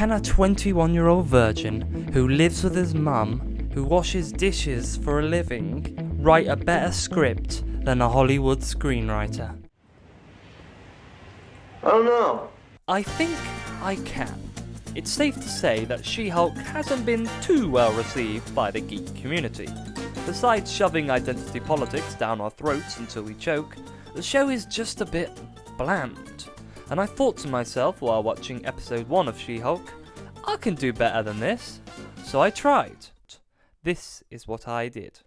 Can a 21-year-old virgin who lives with his mum, who washes dishes for a living, write a better script than a Hollywood screenwriter? I don't know. I think I can. It's safe to say that She-Hulk hasn't been too well received by the geek community. Besides shoving identity politics down our throats until we choke, the show is just a bit bland. And I thought to myself while watching episode 1 of She-Hulk, I can do better than this. So I tried. This is what I did.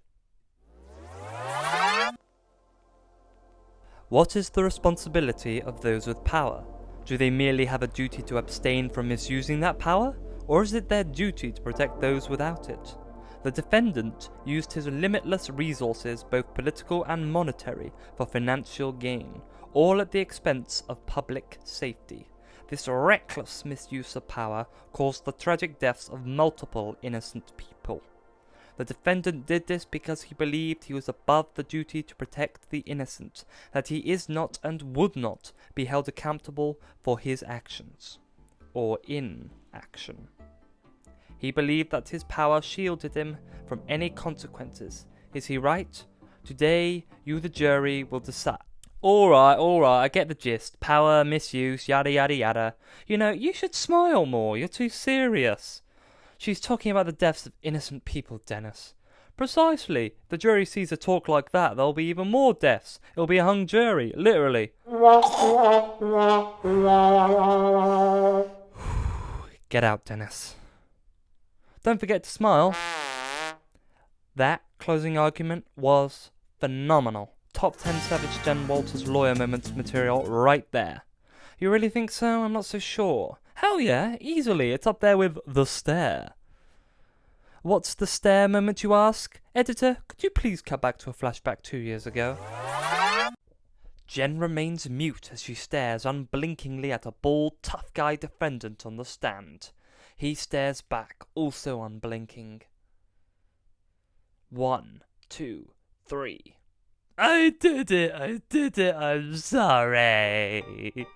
What is the responsibility of those with power? Do they merely have a duty to abstain from misusing that power? Or is it their duty to protect those without it? The defendant used his limitless resources, both political and monetary, for financial gain, all at the expense of public safety. This reckless misuse of power caused the tragic deaths of multiple innocent people. The defendant did this because he believed he was above the duty to protect the innocent, that he is not and would not be held accountable for his actions, or inaction. He believed that his power shielded him from any consequences. Is he right? Today, you the jury will decide. Alright, I get the gist. Power, misuse, yada yada yada. You know, you should smile more, you're too serious. She's talking about the deaths of innocent people, Dennis. Precisely. The jury sees her talk like that, there'll be even more deaths. It'll be a hung jury, literally. Get out, Dennis. Don't forget to smile. That closing argument was phenomenal. Top 10 Savage Jen Walters lawyer moments material right there. You really think so? I'm not so sure. Hell yeah, easily. It's up there with The Stare. What's the stare moment, you ask? Editor, could you please cut back to a flashback 2 years ago? Jen remains mute as she stares unblinkingly at a bald, tough guy defendant on the stand. He stares back, also unblinking. 1, 2, 3. I did it, I'm sorry.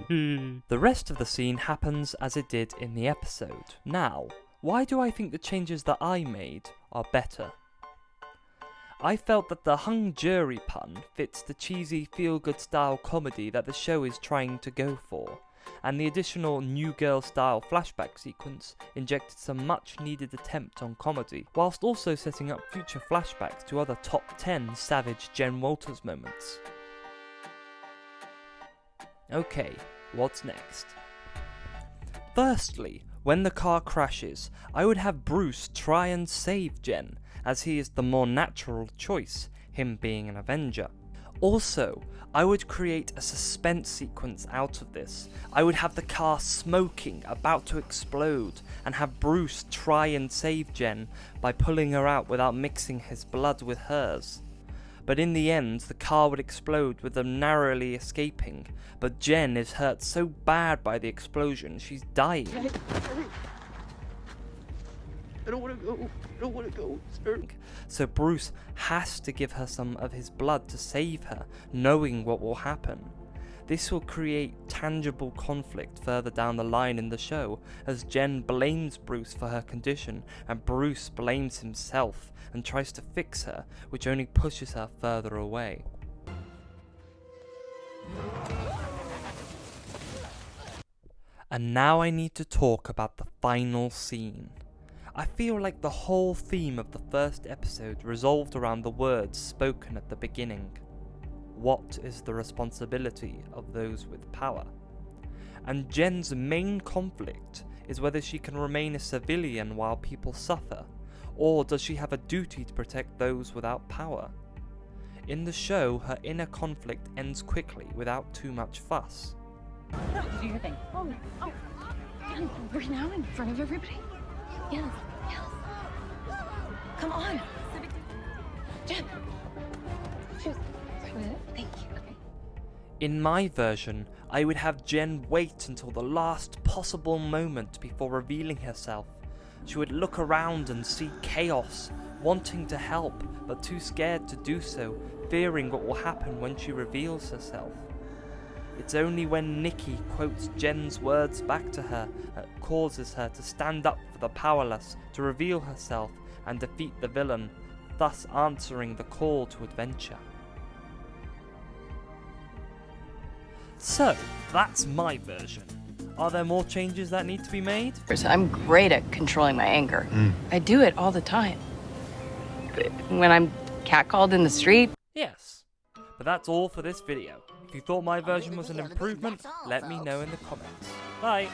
The rest of the scene happens as it did in the episode. Now, why do I think the changes that I made are better? I felt that the hung jury pun fits the cheesy feel-good style comedy that the show is trying to go for, and the additional New Girl style flashback sequence injected some much needed attempt on comedy, whilst also setting up future flashbacks to other top 10 Savage Jen Walters moments. Okay, what's next? Firstly, when the car crashes, I would have Bruce try and save Jen, as he is the more natural choice, him being an Avenger. Also, I would create a suspense sequence out of this. I would have the car smoking, about to explode, and have Bruce try and save Jen by pulling her out without mixing his blood with hers. But in the end, the car would explode with them narrowly escaping, but Jen is hurt so bad by the explosion she's dying. I don't want to go, sir. So Bruce has to give her some of his blood to save her, knowing what will happen. This will create tangible conflict further down the line in the show, as Jen blames Bruce for her condition, and Bruce blames himself and tries to fix her, which only pushes her further away. And now I need to talk about the final scene. I feel like the whole theme of the first episode resolved around the words spoken at the beginning. What is the responsibility of those with power? And Jen's main conflict is whether she can remain a civilian while people suffer, or does she have a duty to protect those without power? In the show, her inner conflict ends quickly without too much fuss. No, do your thing. Oh, Jen, we're now in front of everybody. Yes. Come on. Jen. Shoes. Thank you. Okay. In my version, I would have Jen wait until the last possible moment before revealing herself. She would look around and see chaos, wanting to help, but too scared to do so, fearing what will happen when she reveals herself. It's only when Nikki quotes Jen's words back to her that causes her to stand up for the powerless, to reveal herself and defeat the villain, thus answering the call to adventure. So, that's my version. Are there more changes that need to be made? I'm great at controlling my anger. I do it all the time. When I'm catcalled in the street. Yes. But that's all for this video. If you thought my version was an improvement, let me know in the comments. Bye!